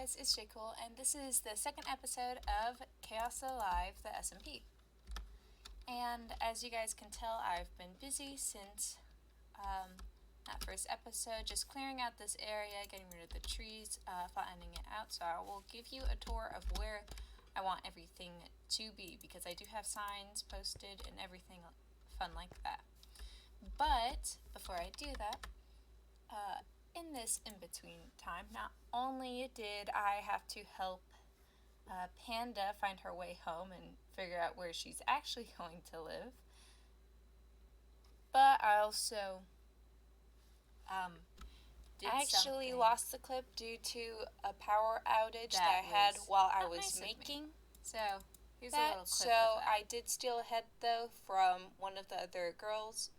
guys, it's J. Cool, and this is the second episode of Chaos Alive, the SMP. And as you guys can tell, I've been busy since that first episode, just clearing out this area, getting rid of the trees, flattening it out. So I will give you a tour of where I want everything to be, because I do have signs posted and everything fun like that. But before I do that, in this in-between time, not only did I have to help Panda find her way home and figure out where she's actually going to live, but I also lost the clip due to a power outage that I had while I was making. So here's a little clip So of that. I did steal a head though from one of the other girls.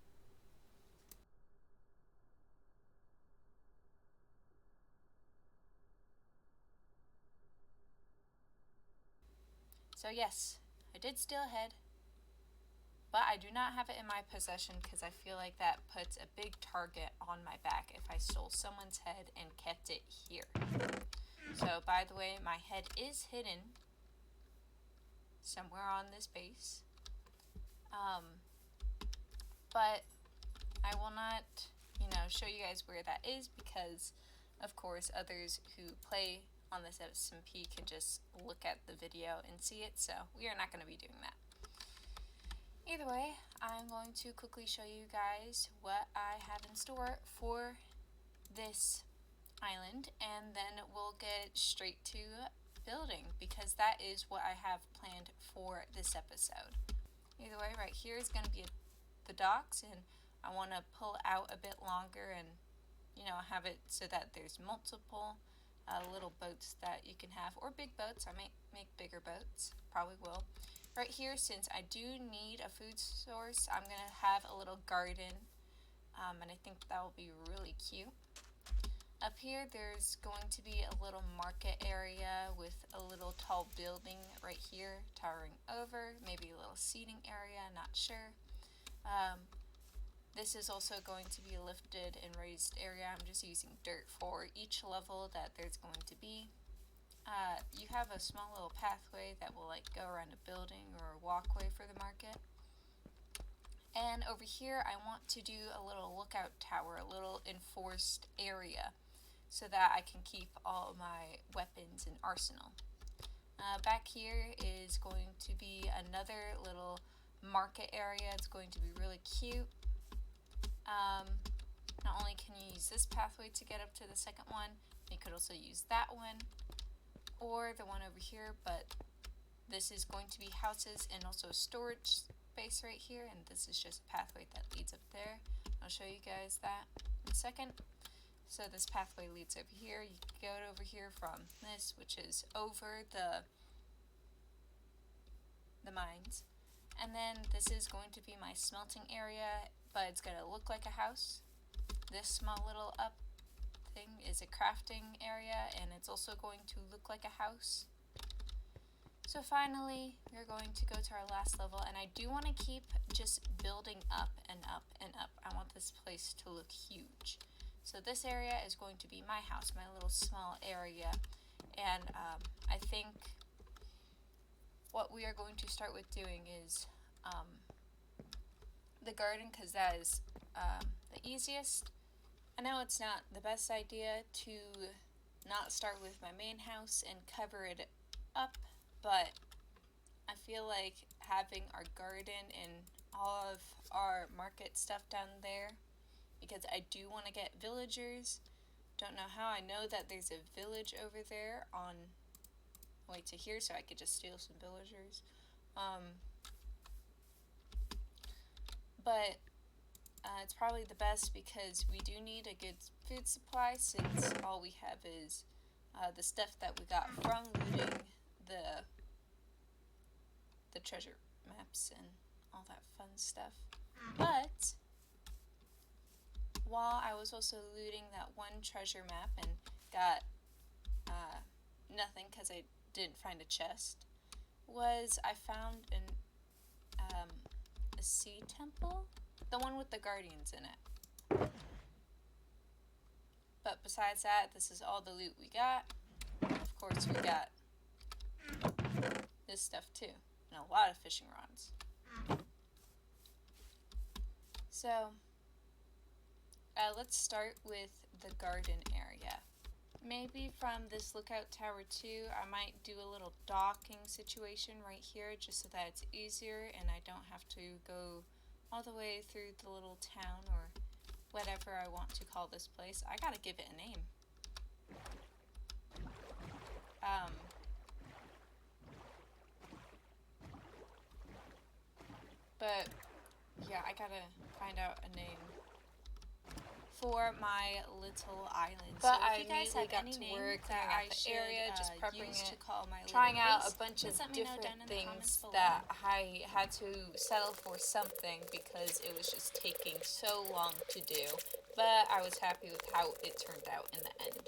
So yes, I did steal a head, but I do not have it in my possession because I feel like that puts a big target on my back if I stole someone's head and kept it here. So by the way, my head is hidden somewhere on this base, but I will not, show you guys where that is because, of course, others who play on this SMP can just look at the video and see it, so we are not going to be doing that. Either way, I'm going to quickly show you guys what I have in store for this island, and then we'll get straight to building because that is what I have planned for this episode. Either way, right here is going to be the docks, and I want to pull out a bit longer and have it so that there's multiple little boats that you can have, or big boats. I might make bigger boats, probably will. Right here, since I do need a food source, I'm going to have a little garden, and I think that will be really cute. Up here, there's going to be a little market area with a little tall building right here towering over, maybe a little seating area, not sure. This is also going to be a lifted and raised area. I'm just using dirt for each level that there's going to be. You have a small little pathway that will go around a building or a walkway for the market. And over here I want to do a little lookout tower, a little enforced area, so that I can keep all my weapons and arsenal. Back here is going to be another little market area. It's going to be really cute. Not only can you use this pathway to get up to the second one, you could also use that one or the one over here, but this is going to be houses and also a storage space right here, and this is just a pathway that leads up there. I'll show you guys that in a second. So this pathway leads over here. You can go over here from this, which is over the mines. And then this is going to be my smelting area, but it's going to look like a house. This small little up thing is a crafting area, and it's also going to look like a house. So finally, we're going to go to our last level, and I do want to keep just building up and up and up. I want this place to look huge. So this area is going to be my house, my little small area, and I think what we are going to start with doing is the garden, because that is the easiest. I know it's not the best idea to not start with my main house and cover it up, but I feel like having our garden and all of our market stuff down there, because I do want to get villagers. Don't know how. I know that there's a village over there on the way to here, so I could just steal some villagers. But it's probably the best because we do need a good food supply, since all we have is the stuff that we got from looting the treasure maps and all that fun stuff. But while I was also looting that one treasure map and got nothing because I didn't find a chest, I found a sea temple, the one with the guardians in it. But besides that, this is all the loot we got. Of course, we got this stuff too, and a lot of fishing rods. So, let's start with the garden area. Maybe from this lookout tower too, I might do a little docking situation right here just so that it's easier and I don't have to go all the way through the little town or whatever I want to call this place. I gotta give it a name. But yeah, I gotta find out a name for my little island. But so I immediately got to work clearing out the area, just prepping it, trying out a bunch of different things that I had to settle for something because it was just taking so long to do. But I was happy with how it turned out in the end.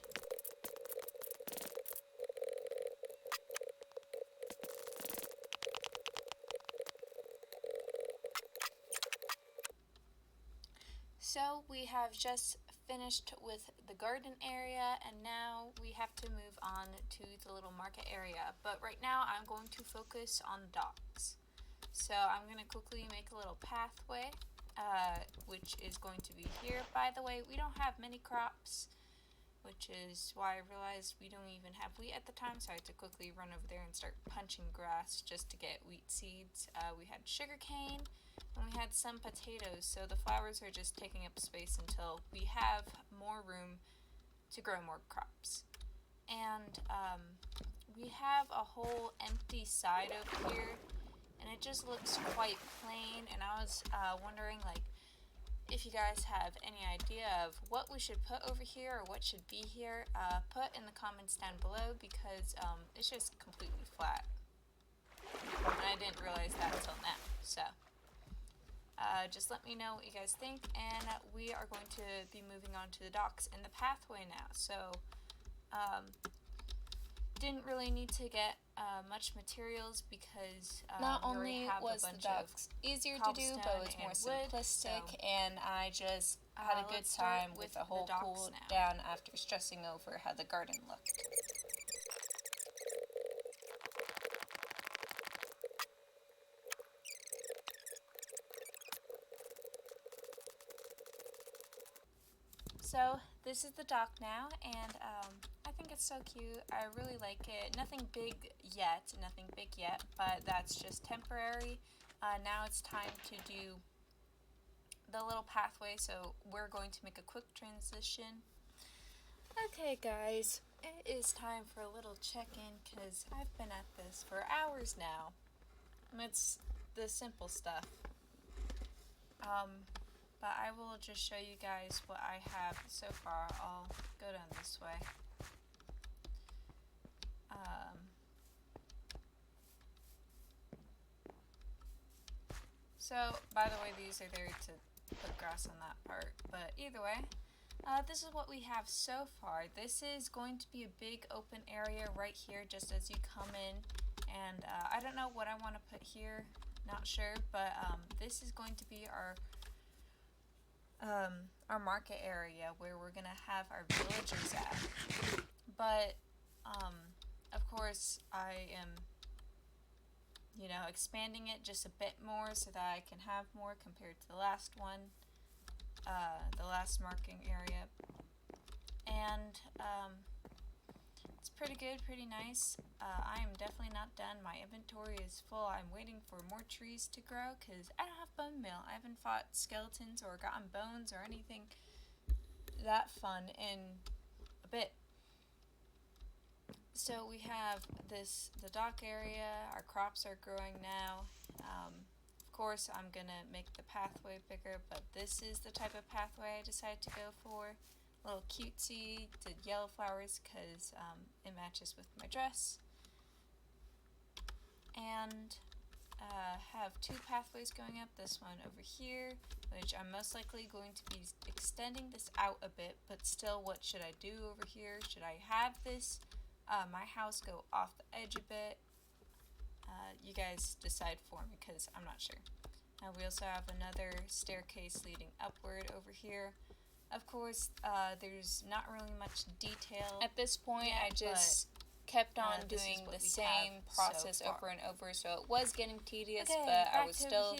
So we have just finished with the garden area and now we have to move on to the little market area. But right now I'm going to focus on the docks. So I'm going to quickly make a little pathway, which is going to be here. By the way, we don't have many crops, which is why I realized we don't even have wheat at the time, so I had to quickly run over there and start punching grass just to get wheat seeds. We had sugarcane. And we had some potatoes, so the flowers are just taking up space until we have more room to grow more crops. And we have a whole empty side over here, and it just looks quite plain. And I was wondering, like, if you guys have any idea of what we should put over here or what should be here, put in the comments down below because it's just completely flat. And I didn't realize that until now, so. Just let me know what you guys think, and we are going to be moving on to the docks and the pathway now. So, didn't really need to get much materials because not only was the docks easier to do, but it was more simplistic, and I just had a good time with the whole cool down after stressing over how the garden looked. So this is the dock now, and I think it's so cute. I really like it. Nothing big yet, but that's just temporary. Now it's time to do the little pathway, so we're going to make a quick transition. Okay guys, it is time for a little check-in because I've been at this for hours now. And it's the simple stuff. But I will just show you guys what I have so far. I'll go down this way. So, by the way, these are there to put grass on that part. But either way, this is what we have so far. This is going to be a big open area right here just as you come in. And I don't know what I want to put here. Not sure. But this is going to be our market area where we're gonna have our villagers at. But of course I am, you know, expanding it just a bit more so that I can have more compared to the last one, the last marking area. And it's pretty good, pretty nice. I am definitely not done. My inventory is full. I'm waiting for more trees to grow because I don't have bone meal. I haven't fought skeletons or gotten bones or anything that fun in a bit. So we have the dock area. Our crops are growing now. Of course, I'm gonna make the pathway bigger, but this is the type of pathway I decided to go for. A little cutesy, did yellow flowers because it matches with my dress. And have two pathways going up, this one over here, which I'm most likely going to be extending this out a bit, but still, what should I do over here? Should I have this, my house go off the edge a bit? You guys decide for me because I'm not sure. We also have another staircase leading upward over here. Of course, there's not really much detail at this point. I just kept on doing the same process over and over, so it was getting tedious, but I was still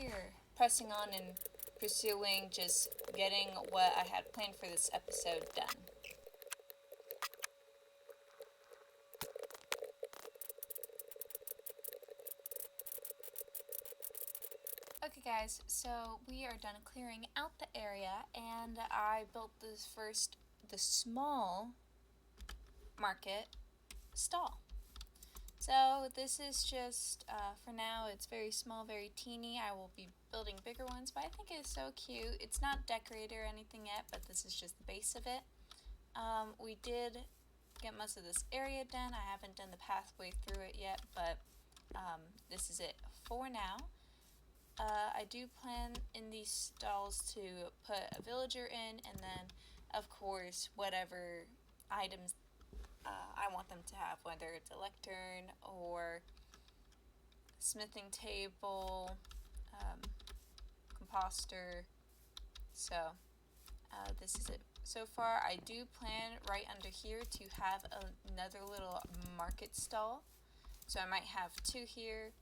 pressing on and pursuing, just getting what I had planned for this episode done. Okay guys, so we are done clearing out the area, and I built the small market stall. So this is just, for now, it's very small, very teeny. I will be building bigger ones, but I think it's so cute. It's not decorated or anything yet, but this is just the base of it. We did get most of this area done. I haven't done the pathway through it yet, but this is it for now. I do plan in these stalls to put a villager in, and then, of course, whatever items I want them to have, whether it's a lectern or smithing table, composter. So this is it so far. I do plan right under here to have another little market stall. So I might have two here,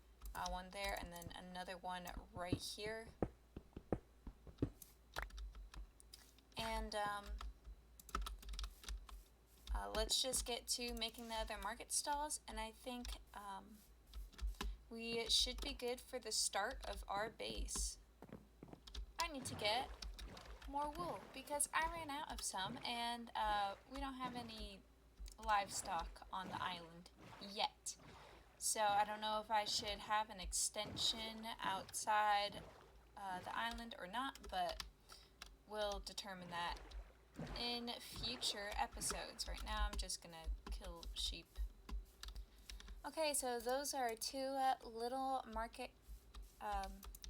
one there, and then another one right here. And let's just get to making the other market stalls, and I think we should be good for the start of our base. I need to get more wool because I ran out of some, and we don't have any livestock on the island yet. So I don't know if I should have an extension outside the island or not, but we'll determine that in future episodes. Right now I'm just gonna kill sheep. Okay, so those are two little market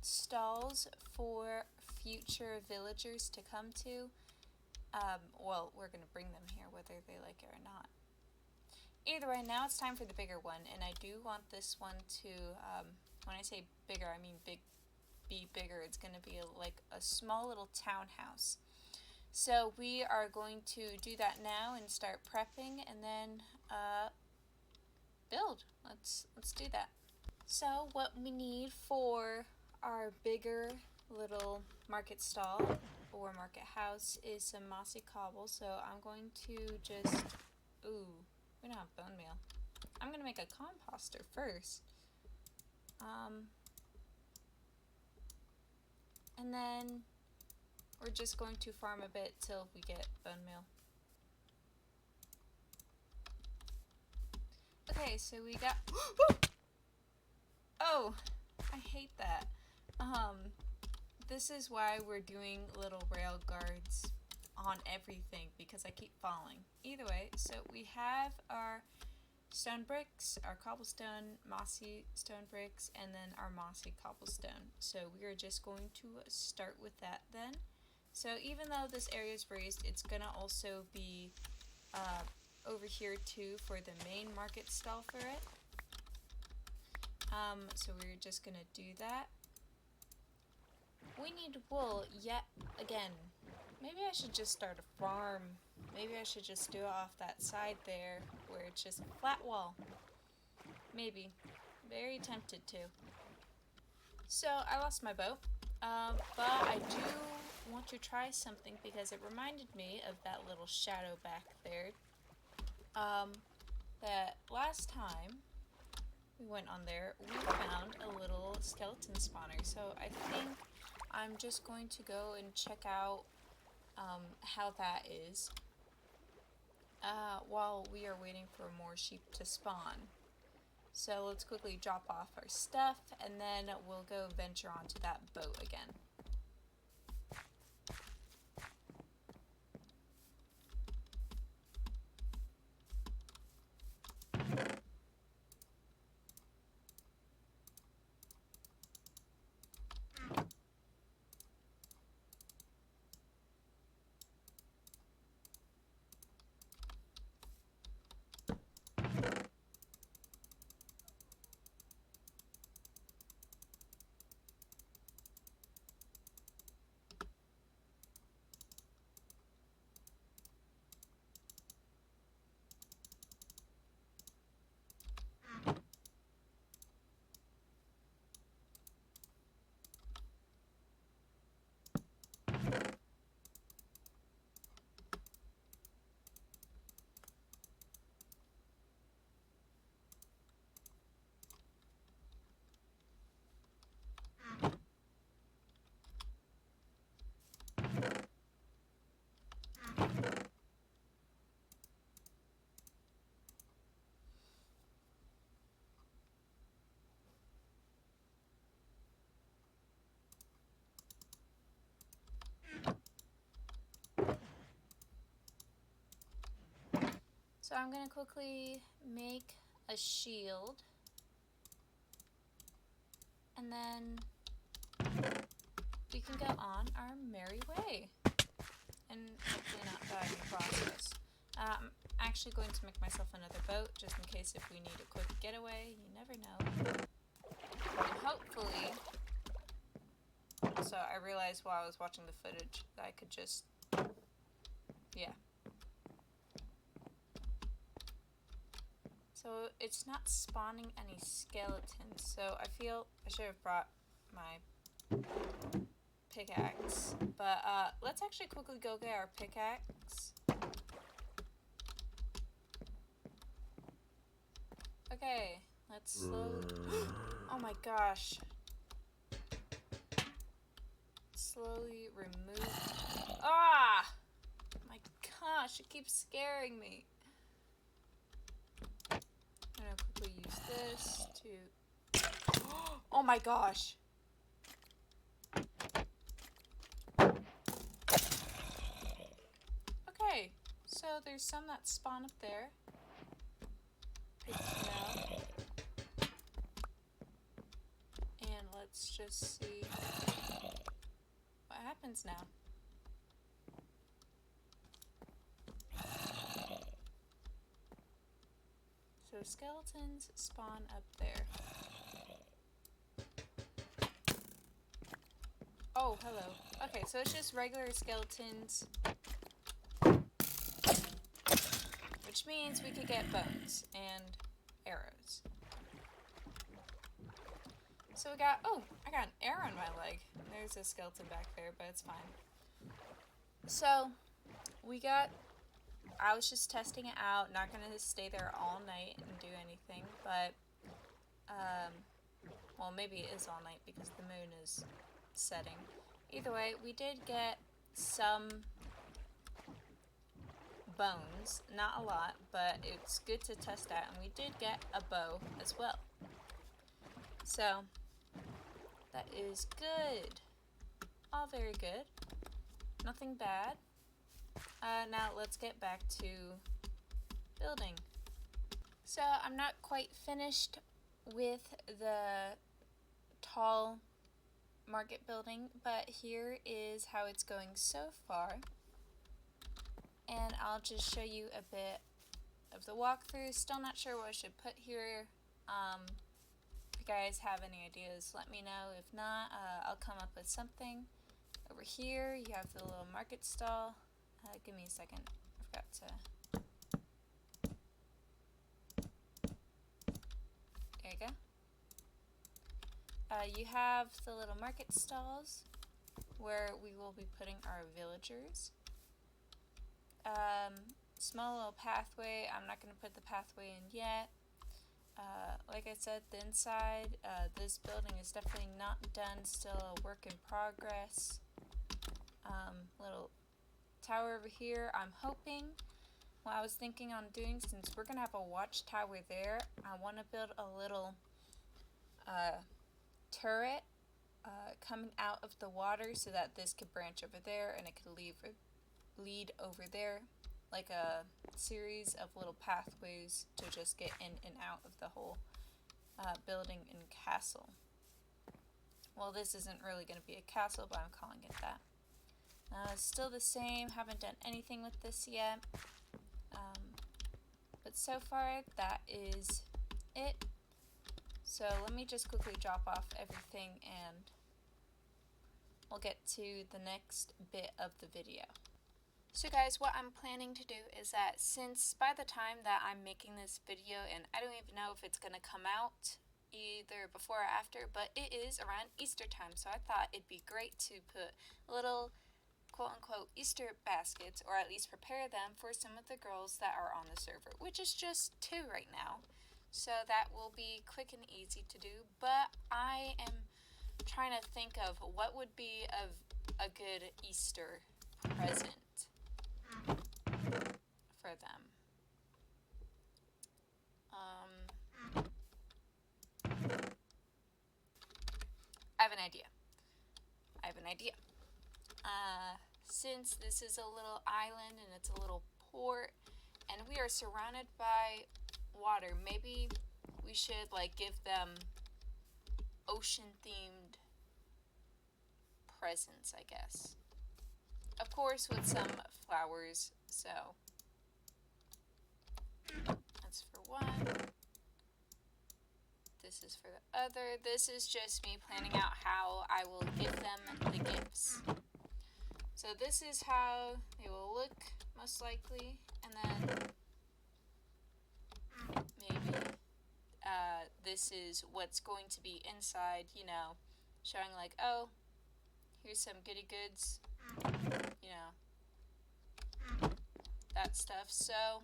stalls for future villagers to come to. Well, we're gonna bring them here whether they like it or not. Either way, now it's time for the bigger one, and I do want this one to, when I say bigger, I mean be bigger. It's gonna be like a small little townhouse. So we are going to do that now and start prepping, and then build. Let's do that. So what we need for our bigger little market stall or market house is some mossy cobble. So I'm going to just, we don't have bone meal. I'm going to make a composter first. And then we're just going to farm a bit till we get bone meal. Okay, so we got, oh, I hate that. This is why we're doing little rail guards on everything, because I keep falling. Either way, so we have our stone bricks, our cobblestone, mossy stone bricks, and then our mossy cobblestone. So we are just going to start with that then. So even though this area is raised, it's gonna also be over here too for the main market stall for it. So we're just gonna do that. We need wool yet again. Maybe I should just start a farm. Maybe I should just do it off that side there where it's just a flat wall. Maybe. Very tempted to. So I lost my bow, but I do want to try something because it reminded me of that little shadow back there. That last time we went on there, we found a little skeleton spawner. So I think I'm just going to go and check out how that is while we are waiting for more sheep to spawn. So let's quickly drop off our stuff, and then we'll go venture onto that boat again. So I'm going to quickly make a shield. And then we can go on our merry way. And hopefully not die in the process. I'm actually going to make myself another boat, just in case if we need a quick getaway. You never know. And hopefully... So I realized while I was watching the footage that I could just... Yeah. So it's not spawning any skeletons, so I feel I should have brought my pickaxe. But let's actually quickly go get our pickaxe. Okay, let's slowly... Oh my gosh. Slowly remove... Ah! My gosh, it keeps scaring me. I'm gonna quickly use this to... Oh my gosh! Okay, so there's some that spawn up there. Good to know. And let's just see what happens now. So skeletons spawn up there. Oh, hello. Okay, so it's just regular skeletons. Which means we could get bones and arrows. So we got, oh, I got an arrow in my leg. There's a skeleton back there, but it's fine. So, I was just testing it out, not going to stay there all night and do anything, but, well, maybe it is all night because the moon is setting. Either way, we did get some bones, not a lot, but it's good to test out, and we did get a bow as well. So, that is good. All very good. Nothing bad. Now let's get back to building. So I'm not quite finished with the tall market building, but here is how it's going so far. And I'll just show you a bit of the walkthrough. Still not sure what I should put here. If you guys have any ideas, let me know. If not, I'll come up with something. Over here, you have the little market stall. Give me a second. I forgot to... There you go. You have the little market stalls where we will be putting our villagers. Small little pathway. I'm not going to put the pathway in yet. Like I said, the inside, this building is definitely not done. Still a work in progress. Little tower over here. I'm hoping, what I was thinking on doing, since we're going to have a watchtower there, I want to build a little turret coming out of the water so that this could branch over there and it could lead over there, like a series of little pathways to just get in and out of the whole building and castle. Well, this isn't really going to be a castle, but I'm calling it that. Still the same, haven't done anything with this yet. But so far, that is it. So let me just quickly drop off everything and we'll get to the next bit of the video. So guys, what I'm planning to do is that since by the time that I'm making this video, and I don't even know if it's going to come out either before or after, but it is around Easter time, so I thought it'd be great to put little quote-unquote Easter baskets, or at least prepare them for some of the girls that are on the server, which is just 2 right now. So that will be quick and easy to do, but I am trying to think of what would be a good Easter present for them. I have an idea. Since this is a little island and it's a little port, and we are surrounded by water. Maybe we should like give them ocean-themed presents, I guess. Of course, with some flowers, so that's for one. This is for the other. This is just me planning out how I will give them the gifts. So this is how they will look, most likely, and then maybe this is what's going to be inside, you know, showing like, oh, here's some goody goods, you know, that stuff. So,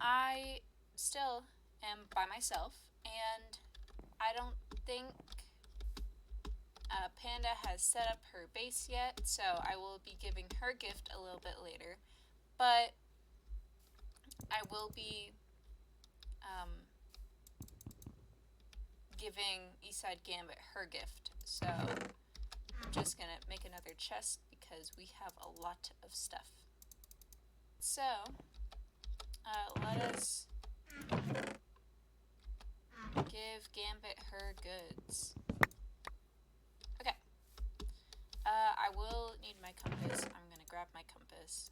I still am by myself, and I don't think Panda has set up her base yet, so I will be giving her gift a little bit later, but I will be giving Eastside Gambit her gift. So I'm just gonna make another chest because we have a lot of stuff. So let us give Gambit her goods. Okay. I will need my compass. I'm gonna grab my compass.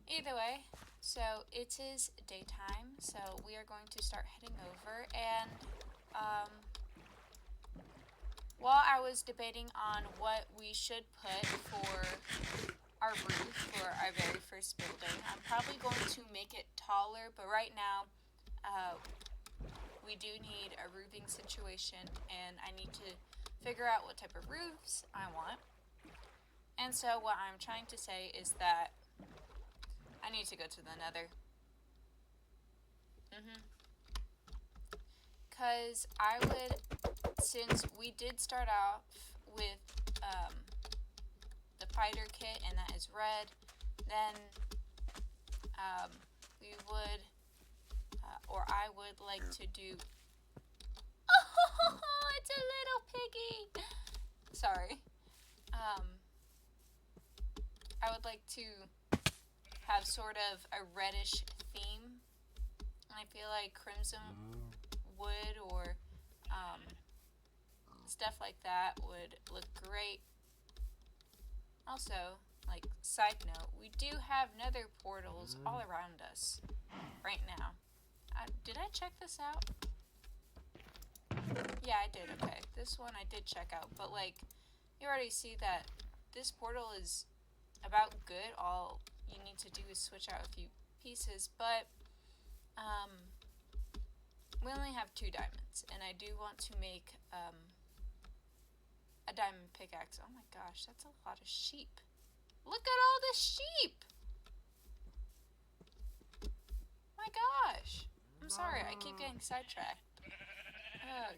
Either way, so it is daytime, so we are going to start heading over, and while I was debating on what we should put for our roof for our very first building, I'm probably going to make it taller, but right now we do need a roofing situation, and I need to figure out what type of roofs I want. And so what I'm trying to say is that I need to go to the Nether. Because I would, since we did start off with the fighter kit, and that is red, then we would, or I would like to do, oh, it's a little piggy. Sorry. I would like to have sort of a reddish theme. I feel like crimson wood or stuff like that would look great. Also, like, side note, we do have nether portals all around us right now. Did I check this out? Yeah, I did. Okay, this one I did check out, but like, you already see that this portal is about good. All you need to do is switch out a few pieces, but we only have 2 diamonds, and I do want to make a diamond pickaxe. Oh my gosh, that's a lot of sheep. Look at all the sheep! My gosh. I'm sorry, I keep getting sidetracked. Ugh.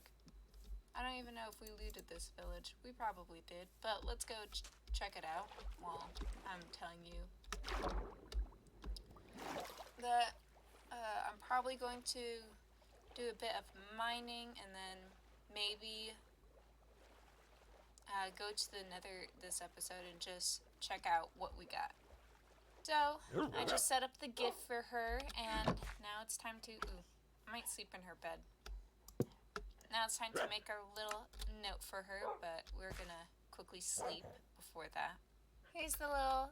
I don't even know if we looted this village. We probably did, but let's go check it out while I'm telling you that I'm probably going to do a bit of mining and then maybe go to the Nether this episode and just check out what we got. So I just set up the gift for her, and now it's time to, I might sleep in her bed. Now it's time to make our little note for her, but we're gonna quickly sleep before that. Here's the little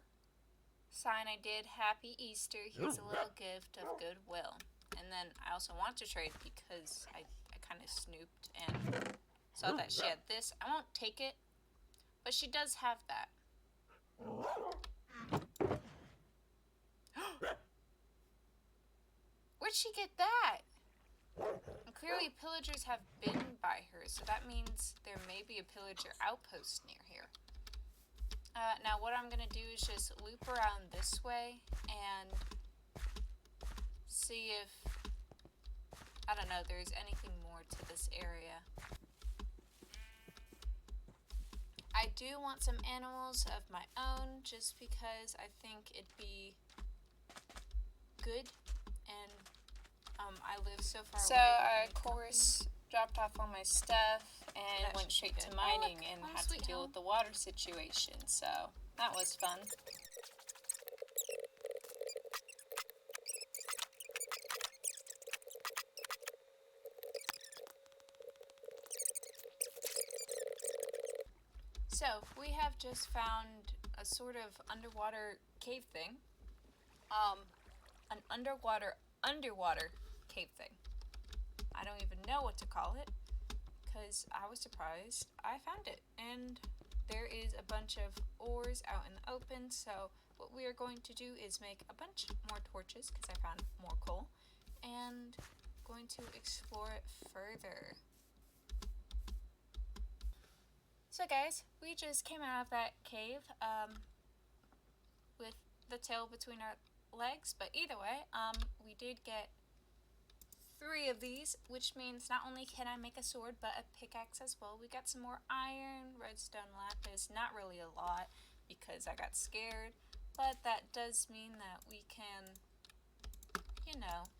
sign I did, Happy Easter. Here's a little gift of goodwill. And then I also want to trade because I kind of snooped and saw that she had this. I won't take it, but she does have that. Where'd she get that? And clearly pillagers have been by her, so that means there may be a pillager outpost near here. Now what I'm going to do is just loop around this way and see if, I don't know, there's anything more to this area. I do want some animals of my own just because I think it'd be good, and I live so far away. So I, of course, dropped off all my stuff and went straight to mining and had to deal with the water situation, so that was fun. So, we have just found a sort of underwater cave thing. An underwater cave thing. I don't even know what to call it, because I was surprised I found it. And there is a bunch of ores out in the open, so what we are going to do is make a bunch more torches, because I found more coal, and going to explore it further. So guys, we just came out of that cave with the tail between our legs, but either way, we did get 3 of these, which means not only can I make a sword, but a pickaxe as well. We got some more iron, redstone, lapis, not really a lot because I got scared, but that does mean that we can, you know,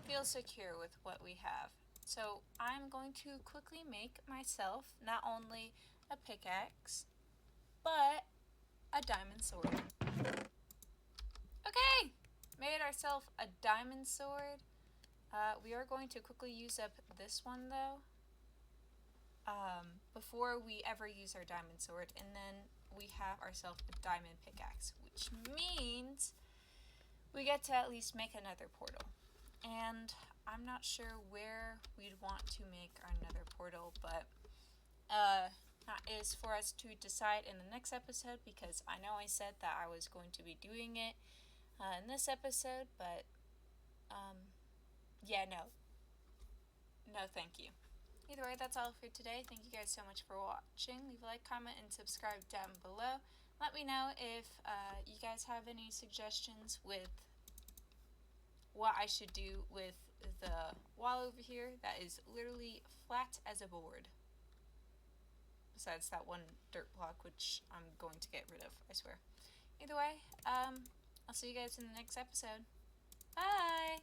feel secure with what we have. So I'm going to quickly make myself not only a pickaxe, but a diamond sword. Okay, made ourselves a diamond sword. We are going to quickly use up this one though, before we ever use our diamond sword, and then we have ourselves a diamond pickaxe, which means we get to at least make another portal. And I'm not sure where we'd want to make our nether portal, but that is for us to decide in the next episode, because I know I said that I was going to be doing it in this episode, but yeah, no, thank you. Either way, that's all for today. Thank you guys so much for watching. Leave a like, comment, and subscribe down below. Let me know if you guys have any suggestions with what I should do with the wall over here that is literally flat as a board. Besides that one dirt block, which I'm going to get rid of, I swear. Either way, I'll see you guys in the next episode. Bye!